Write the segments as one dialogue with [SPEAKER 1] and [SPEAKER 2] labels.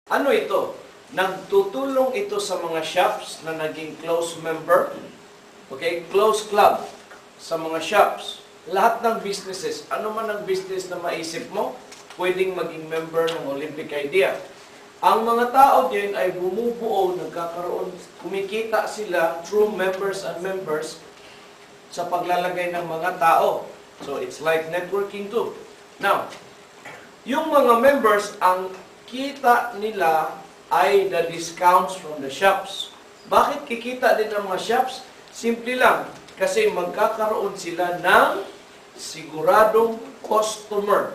[SPEAKER 1] Ano ito? Nagtutulong ito sa mga shops na naging close member, okay, close club sa mga shops. Lahat ng businesses, ano man ang business na maisip mo, pwedeng maging member ng Olympic Idea. Ang mga tao din ay bumubuo, nagkakaroon, kumikita sila through members and members sa paglalagay ng mga tao. So, it's like networking too. Now, yung mga members, ang kita nila ay the discounts from the shops. Bakit kikita din ng mga shops? Simple lang, kasi magkakaroon sila ng siguradong customer.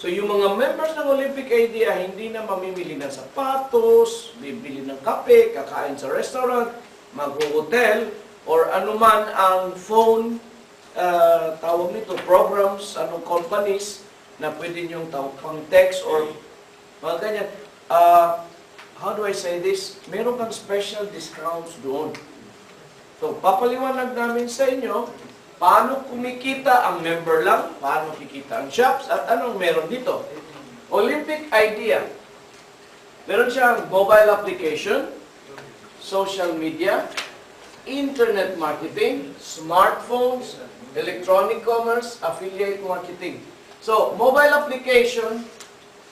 [SPEAKER 1] So, yung mga members ng Olympic Idea, hindi na mamimili ng sapatos, bibili ng kape, kakain sa restaurant, mag-hotel, or anuman ang phone, tawag nito, programs, anong companies, na pwede niyong pang text or mga ganyan. How do I say this? Meron kang special discounts doon. So, papaliwanag namin sa inyo, paano kumikita ang member lang, paano kikita ang shops, at anong meron dito. Olympic Idea. Meron siyang mobile application, social media, internet marketing, smartphones, electronic commerce, affiliate marketing. So, mobile application,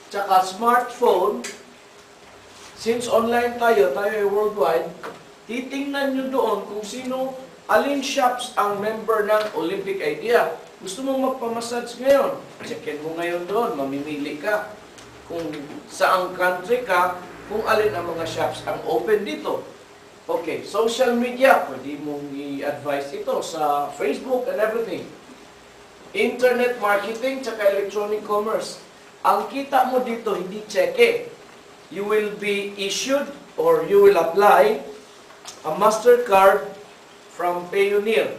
[SPEAKER 1] tsaka smartphone, since online tayo ay worldwide, titingnan nyo doon kung sino, alin shops ang member ng Olympic Idea. Gusto mong magpamassage ngayon, checkin mo ngayon doon, mamimili ka kung saang country ka, kung alin ang mga shops ang open dito. Okay, social media, pwede mong i-advise ito sa Facebook and everything. Internet marketing, tsaka electronic commerce. Ang kita mo dito, hindi cheque. You will be issued or you will apply a MasterCard from Payoneer.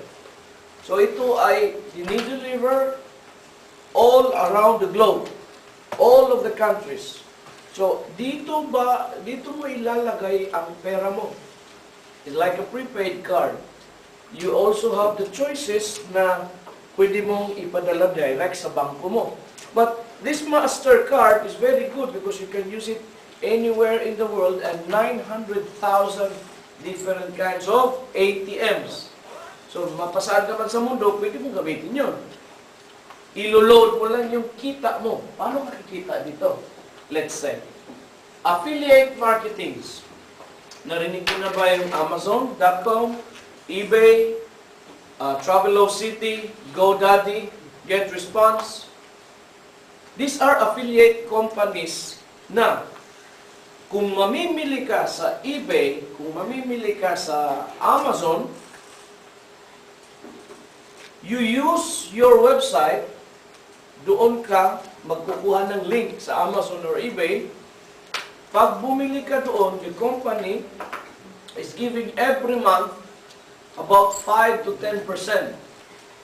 [SPEAKER 1] So ito ay dinideliver all around the globe, all of the countries. So dito mo ilalagay ang pera mo. It's like a prepaid card. You also have the choices na pwede mong ipadala direct sa bangko mo. But this MasterCard is very good because you can use it anywhere in the world and 900,000 different kinds of ATMs. So, mapasaan ka man sa mundo, pwede mong gamitin yun. Ilo-load mo lang yung kita mo. Paano makikita dito? Let's say, affiliate marketings. Narinig ko na ba yung Amazon.com, eBay, Travelocity, GoDaddy, GetResponse? These are affiliate companies na kung mamimili ka sa eBay, kung mamimili ka sa Amazon, you use your website, doon ka magkukuha ng link sa Amazon or eBay. Pag bumili ka doon, the company is giving every month about 5 to 10%.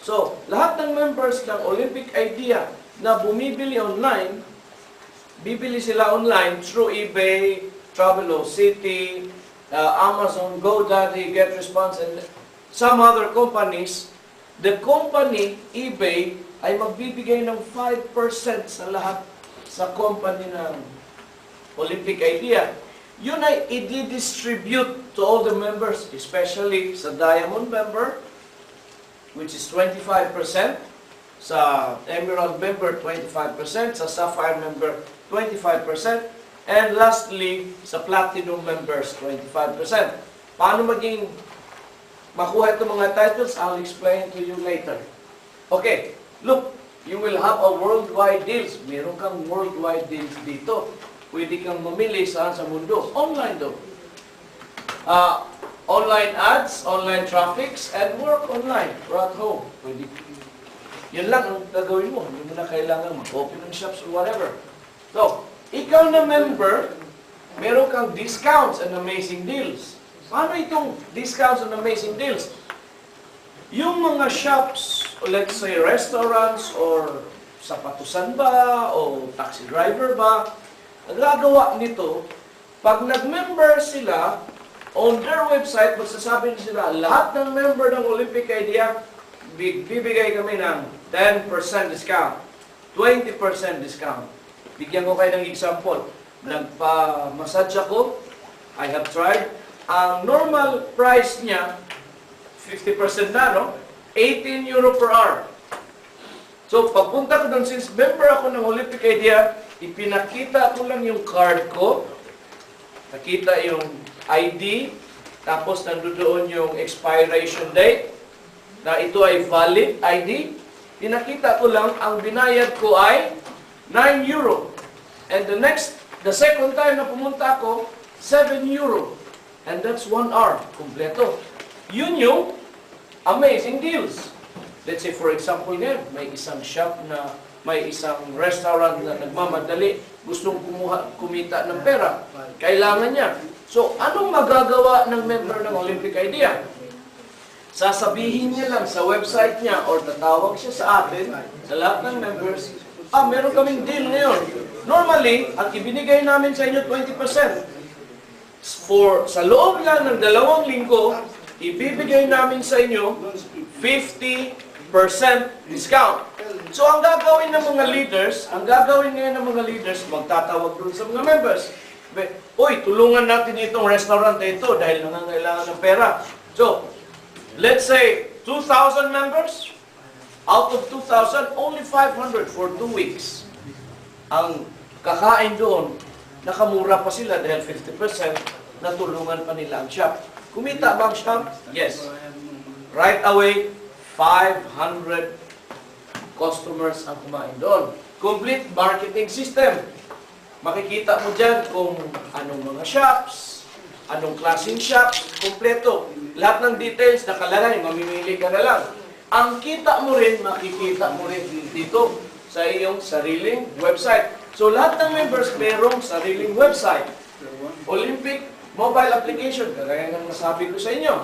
[SPEAKER 1] So, lahat ng members ng Olympic Idea na bumibili online, bibili sila online through eBay, Travelocity, Amazon, GoDaddy, GetResponse, and some other companies. The company, eBay, ay magbibigay ng 5% sa lahat sa company ng Olympic Idea. Yun ay i-distribute to all the members, especially sa Diamond member, which is 25%, sa Emerald member, 25%, sa Sapphire member, 25%, and lastly, sa Platinum members, 25%. Paano maging makuha itong mga titles? I'll explain to you later. Okay, look, you will have a worldwide deals. Meron kang worldwide deals dito. Pwede kang mamili saan sa mundo. Online daw. Online ads, online traffics, and work online or at home. Pwede. Yan lang ang gagawin mo. Hindi mo na kailangan mag-open ng shops or whatever. So, ikaw na member, meron kang discounts and amazing deals. Paano itong discounts and amazing deals? Yung mga shops, let's say restaurants or sapatusan ba o taxi driver ba, nagagawa nito, pag nag-member sila, on their website, magsasabi sila, lahat ng member ng Olympic Idea, bibigay kami ng 10% discount, 20% discount. Bigyan ko kayo ng example. Nagpa-massage ako. I have tried. Ang normal price niya, 50% na, no? 18 euro per hour. So, pagpunta ko doon, since member ako ng Olympic Idea, ipinakita ko lang yung card ko. Nakita yung ID, tapos nandoon yung expiration date, na ito ay valid ID. Pinakita ko lang, ang binayad ko ay 9 euro. And the second time na pumunta ako, 7 euro. And that's 1 hour, kompleto. Yun yung amazing deals. Let's say, for example, may isang shop na, may isang restaurant na nagmamadali, gustong kumita ng pera. Kailangan niya. So, anong magagawa ng member ng Olympic Idea? Sasabihin niya lang sa website niya or tatawag siya sa atin, sa lahat ng members, meron kaming deal ngayon. Normally, ang ibinigay namin sa inyo 20%. Sa loob lang ng 2 linggo, ibibigay namin sa inyo 50% discount. So, ang gagawin ng mga leaders, magtatawag doon sa mga members. Uy, tulungan natin itong restaurant na ito dahil nangangailangan ng pera. So, let's say 2,000 members. Out of 2,000, only 500 for 2 weeks. Ang kakain doon, nakamura pa sila dahil 50% natulungan pa nila ang shop. Kumita ba ang shop? Yes. Right away, 500 customers ang kumain doon. Complete marketing system. Makikita mo dyan kung anong mga shops, anong klaseng shops, kompleto. Lahat ng details nakalagay, mamimili ka na lang. Ang kita mo rin, makikita mo rin dito sa iyong sariling website. So lahat ng members mayroong sariling website. Olympic mobile application, kagaya ng nasabi ko sa inyo.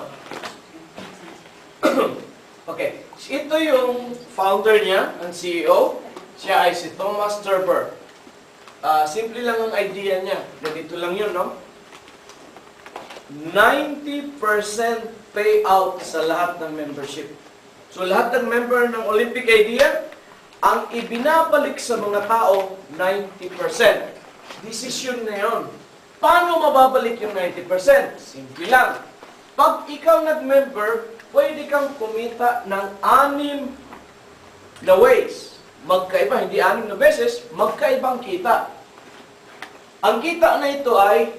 [SPEAKER 1] Okay, ito yung founder niya, ang CEO. Siya ay si Thomas Turber. Simple lang ang idea niya. Ganito lang yun, no? 90% payout sa lahat ng membership. So lahat ng member ng Olympic Idea, ang ibinabalik sa mga tao, 90%. Decision na yun. Paano mababalik yung 90%? Simple lang. Pag ikaw nag-member, pwede kang kumita ng 6 na ways. Magkaiba, hindi 6 na beses, magkaibang kita. Ang kita na ito ay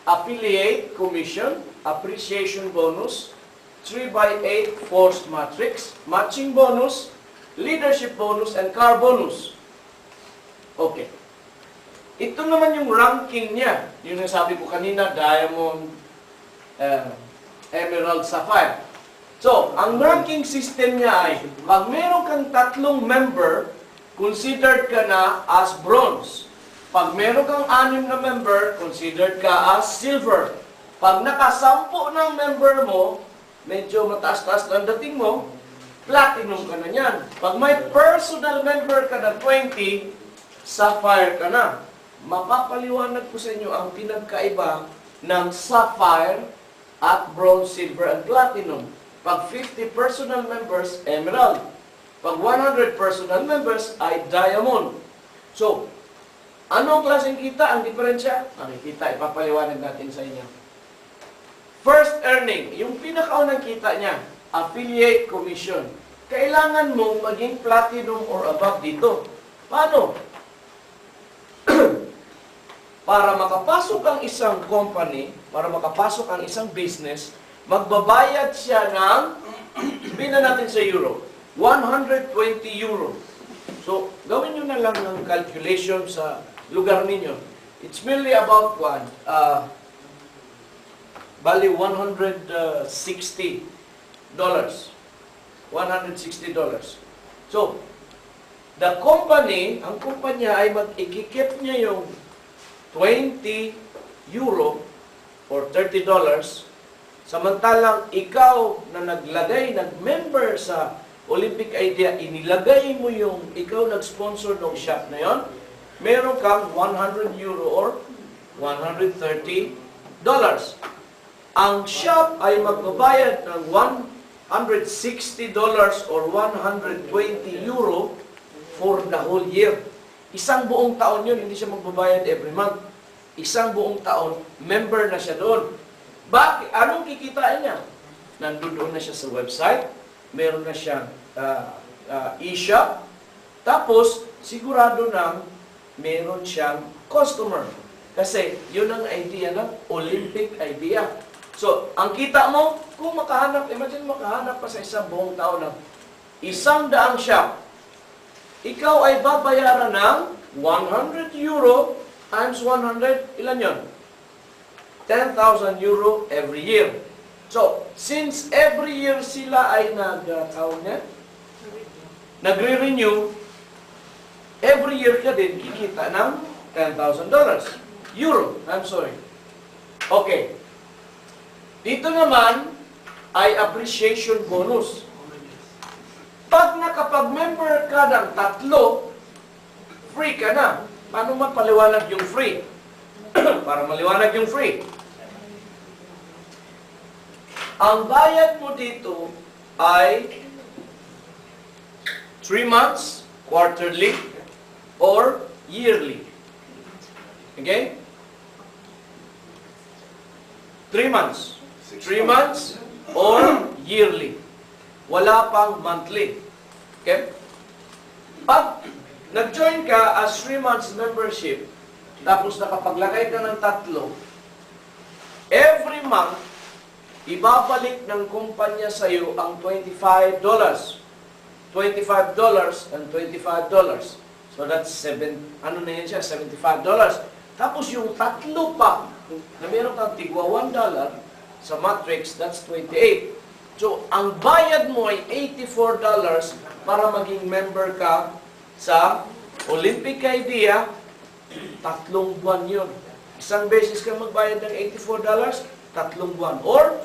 [SPEAKER 1] affiliate commission, appreciation bonus, 3x8 forced matrix, matching bonus, leadership bonus, and car bonus. Okay. Ito naman yung ranking niya. Yung nasabi ko kanina, diamond, emerald, sapphire. So, ang ranking system niya ay, pag meron kang 3 member, considered ka na as bronze. Pag meron kang 6 na member, considered ka as silver. Pag nakasampu ng member mo, medyo mataas-taas ang dating mo, platinum ka na yan. Pag may personal member ka na 20, sapphire ka na. Mapapaliwanag ko sa inyo ang pinagkaiba ng sapphire at bronze, silver, and platinum. Pag 50 personal members, emerald. Pag 100 personal members, ay diamond. So, anong klaseng kita ang diferensya? Nakikita, ipapaliwanag natin sa inyo. First earning, yung pinakaunang kita niya, affiliate commission. Kailangan mo maging platinum or above dito. Paano? Para makapasok ang isang company, para makapasok ang isang business, magbabayad siya ng, sabihin na natin sa euro, 120 euro. So, gawin nyo na lang ng calculation sa lugar ninyo. It's merely about bali $160. $160. So, the company, ang kumpanya ay mag-ikikip niya yung 20 euro or $30, samantalang ikaw na naglagay, nag-member sa Olympic Idea, inilagay mo yung ikaw nag-sponsor ng shop na yon, meron kang 100 euro or $130. Ang shop ay magbabayad ng $160 or 120 euro for the whole year. Isang buong taon yun, hindi siya magbabayad every month. isang buong taon, member na siya doon. Bakit? Anong kikitain niya? Nandun na siya sa website, meron na siyang e-shop, tapos sigurado na meron siyang customer. Kasi yun ang idea ng Olympic idea. So, ang kita mo, kung makahanap, imagine makahanap pa sa isang buong taon ng 100 shop, ikaw ay babayaran ng 100 euro times 100, ilan yun? 10,000 euro every year. So, since every year sila ay nagre-renew, every year ka din kikita ng $10,000. Euro, I'm sorry. Okay. Dito naman ay appreciation bonus. Pag nakapag-member ka ng 3, free ka na. Paano mapaliwanag yung free? Para maliwanag yung free. Ang bayad mo dito ay 3 months, quarterly, or yearly. Okay? 3 months. 3 months or yearly. Wala pang monthly. Okay? Pag nag-join ka as 3 months membership, tapos nakapaglagay ka ng 3, every month, ibabalik ng kumpanya sa iyo ang $25. $25 and $25. So that's ano na yan siya? $75. Tapos yung 3 pa, na meron kang tigwa $1 sa Matrix, that's 28. So, ang bayad mo ay $84 para maging member ka sa Olympic Idea, 3 buwan yun. Isang beses ka magbayad ng $84, 3 buwan. Or,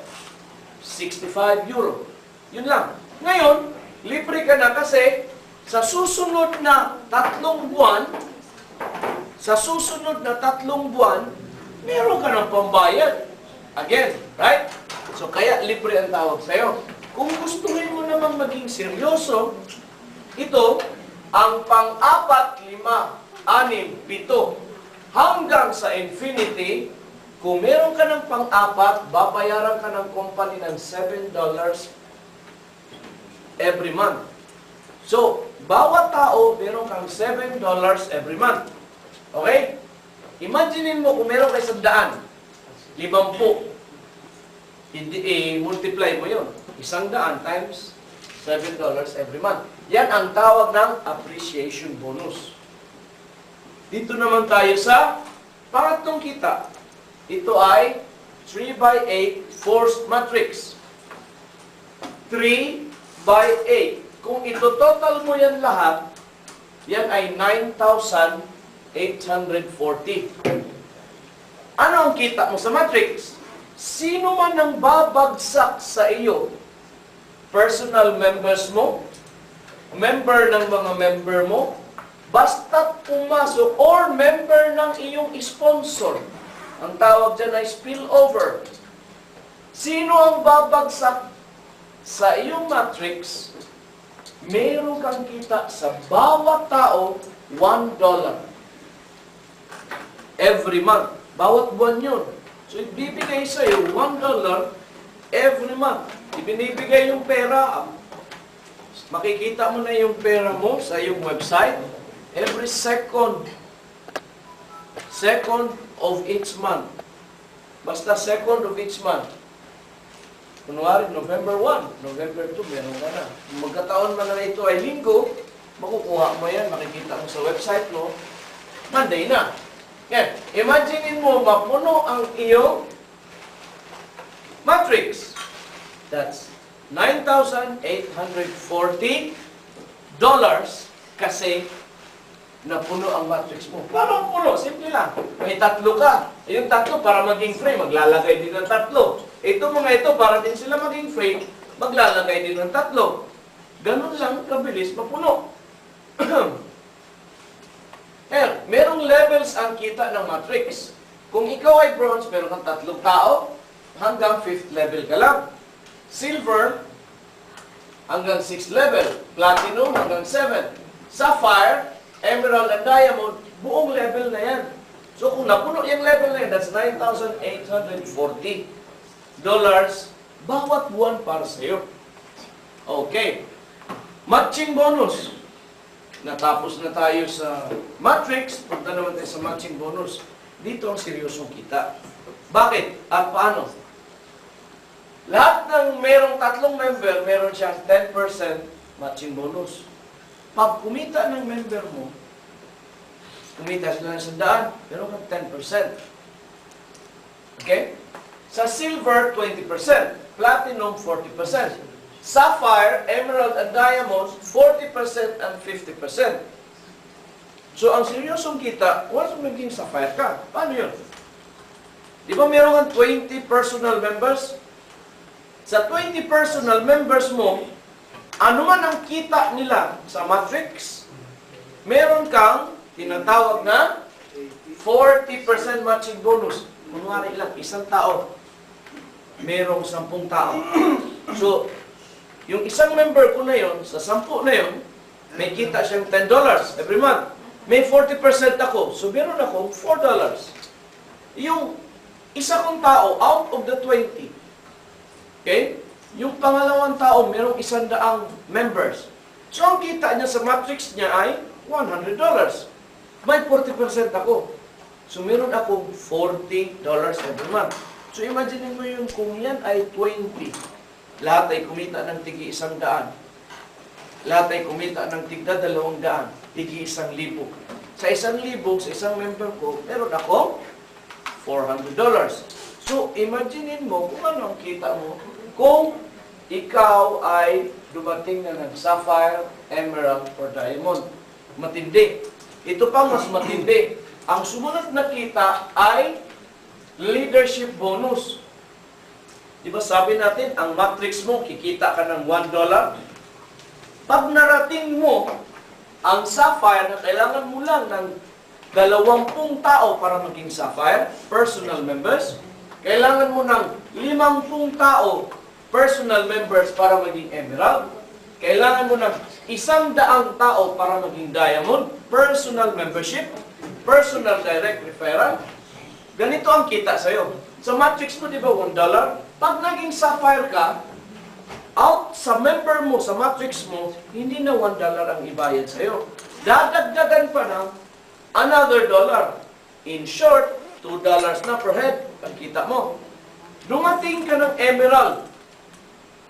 [SPEAKER 1] 65 euro. Yun lang. Ngayon, libre ka na kasi sa susunod na 3 buwan, meron ka ng pambayad. Again, right? So, kaya libre ang tawag sa'yo. Kung gustuhin mo namang maging seryoso, ito, ang pang-4, 5, 6, 7, hanggang sa infinity, kung meron ka ng pang-4, babayaran ka ng company ng $7 every month. So, bawat tao, meron kang $7 every month. Okay? Imaginein mo kung meron kayo 100, 50. Multiply mo yun. 100 times $7 every month. Yan ang tawag ng appreciation bonus. Dito naman tayo sa pangatlong kita. Ito ay 3x8 forced matrix. 3x8. Kung ito total mo yan lahat, yan ay 9,840. Ano ang kita mo sa matrix? Sino man ang babagsak sa iyo? Personal members mo? Member ng mga member mo? Basta't pumasok or member ng iyong sponsor. Ang tawag dyan ay spillover. Sino ang babagsak sa iyong matrix? Meron kang kita sa bawat tao $1 every month. Bawat buwan yun. So, ibibigay sa iyo $1 every month. Ibinibigay yung pera. Makikita mo na yung pera mo sa iyong website every second of each month. Basta second of each month. Kunwari, November 1, November 2, meron ka na. Kung magkataon man na ito ay linggo, makukuha mo yan, makikita mo sa website mo, Monday na. Yan. Imaginein mo, mapuno ang iyong matrix. That's $9,840 kasi napuno ang matrix mo. Paano puno? Simple lang. May 3 ka. Yung 3 para maging free, maglalagay din ng 3. Ito mga ito, para din sila maging free, maglalagay din ng 3. Ganun lang kabilis mapuno. Merong levels ang kita ng matrix. Kung ikaw ay bronze, meron kang 3 tao, hanggang 5th level ka lang. Silver, hanggang 6th level. Platinum, hanggang 7. Sapphire, emerald, and diamond, buong level na yan. So kung napuno yung level na yun, that's $9,840 bawat buwan para sa iyo. Okay. Matching bonus. Natapos na tayo sa matrix, punta naman tayo sa matching bonus. Dito ang seryosong kita. Bakit? At paano? Lahat ng merong tatlong member, meron siyang 10% matching bonus. Pag kumita ng member mo, kumita sila ng 100, meron kang 10%. Okay? Sa silver, 20%. Platinum, 40%. Sapphire, emerald, and diamond, 40% and 50%. So, ang seryosong kita, once maging sapphire ka, paano yun? Di ba meron kang 20 personal members? Sa 20 personal members mo, ano man ang kita nila sa matrix, meron kang tinatawag na 40% matching bonus. Kunwari lang, isang tao, merong 10 tao. So, yung isang member ko na yon, sa 10 na yon, may kita siyang $10 every month. May 40% ako, so meron akong $4. Yung isa kong tao, out of the 20, okay? Yung pangalawang tao, merong 100 members. So, ang kita niya sa matrix niya ay $100. May 40% ako. So, meron akong $40 every month. So, imagine mo yun, kung yan ay 20, lahat ay kumita ng tigi 100. Lahat ay kumita ng tigda 200, tigi 1,000. Sa 1,000, sa isang member ko, meron akong $400. So, imaginein mo kung ano ang kita mo kung ikaw ay dumating na ng sapphire, emerald, or diamond. Matindi. Ito pa mas matindi. Ang sumunod na kita ay leadership bonus. Diba sabi natin, ang matrix mo, kikita ka ng $1. Pag narating mo ang sapphire na kailangan mo lang ng 20 tao para maging sapphire, personal members, kailangan mo ng 50 tao, personal members para maging emerald, kailangan mo ng 100 tao para maging diamond, personal membership, personal direct referral. Ganito ang kita sa'yo. Sa matrix mo, di ba, $1? Pag naging sapphire ka, out sa member mo, sa matrix mo, hindi na $1 ang ibayad sa'yo. Dadagdagan pa ng another $1. In short, $2 na per head ang kita mo. Dumating ka ng emerald.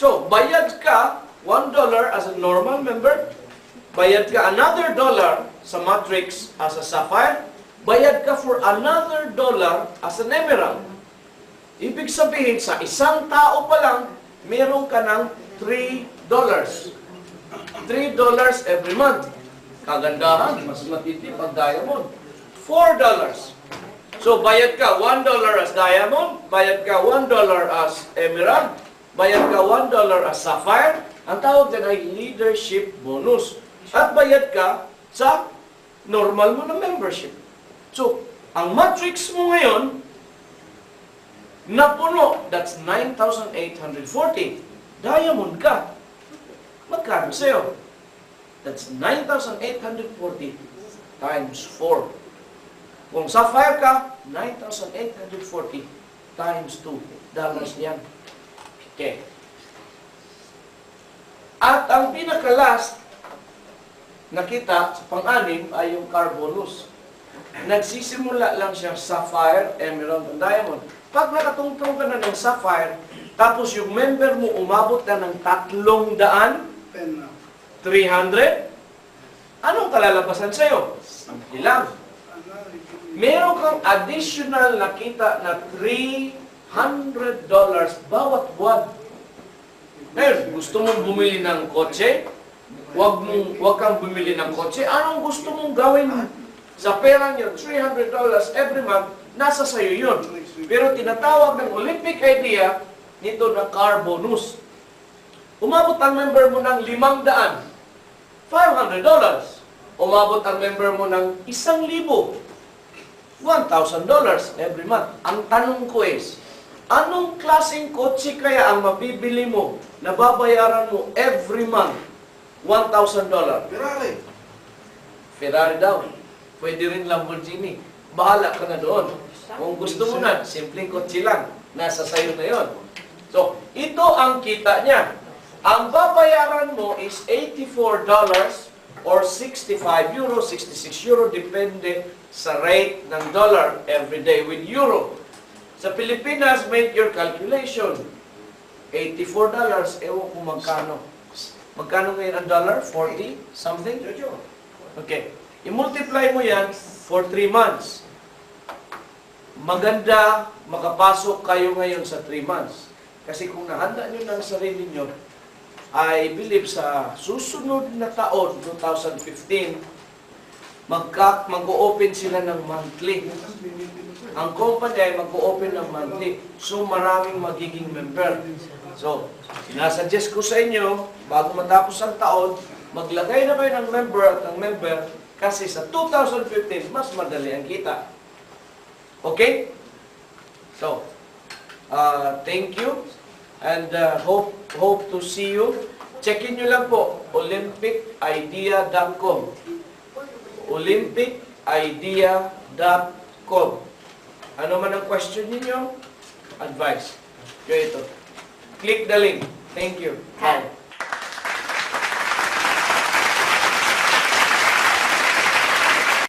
[SPEAKER 1] So, bayad ka $1 as a normal member, bayad ka another $1 sa matrix as a sapphire, bayad ka for another $1 as an emerald. Ibig sabihin, sa isang tao pa lang, meron ka ng $3. $3 every month. Kagandahan, mas matindi pag diamond. $4. So, bayad ka $1 as diamond, bayad ka $1 as emerald, bayad ka $1 as sapphire. Ang tawag dyan ay leadership bonus. At bayad ka sa normal mo na membership. So, ang matrix mo ngayon, napuno, that's 9,840. Diamond ka. Magkano sa'yo? That's 9,840 times 4. Kung sapphire ka, 9,840 times $2 yan. Okay. At ang pinaka-last na kita sa pang-anim ay yung car bonus. Nagsisimula lang siya sapphire, emerald, and diamond. Pag nakatungtong ka na ng sapphire, tapos yung member mo umabot na ng 300, 300, anong kalalabasan sa'yo? Ilang? Meron kang additional na kita na $300 bawat buwan. Ngayon, gusto mong bumili ng kotse? Huwag kang bumili ng kotse. Anong gusto mong gawin sa pera niyo? $300 every month, nasa sayo yun. Pero tinatawag ng Olympic idea nito na car bonus. Umabot ang member mo ng 500, $500. Umabot ang member mo ng 1,000, $1,000 every month. Ang tanong ko is, anong klaseng kotse kaya ang mabibili mo na babayaran mo every month $1,000?
[SPEAKER 2] Ferrari.
[SPEAKER 1] Ferrari daw. Pwede rin Lamborghini. bahala ka na doon. Kung gusto mo na, simpleng kotse lang. Nasa sayo na yon. So, ito ang kita niya. Ang babayaran mo is $84 or 65 euro, 66 euro, depende sa rate ng dollar every day with euro. Sa Pilipinas, make your calculation. $84, ewan kung magkano. Magkano ngayon ang dollar? 40 something? Okay. I-multiply mo yan for 3 months. Maganda makapasok kayo ngayon sa 3 months. Kasi kung nahanda nyo ng sarili nyo, I believe sa susunod na taon, 2015, mag-o-open sila ng monthly. Ang company ay mag-o-open ng monthly. So, maraming magiging member. So, sinasuggest ko sa inyo, bago matapos ang taon, maglagay na kayo ng member at ng member kasi sa 2015, mas madali ang kita. Okay? So, thank you. And hope to see you. Check-in nyo lang po, olympicidea.com. olympicidea.com. Ano man ang question ninyo, advice. Kaya ito. Click the link. Thank you. Bye.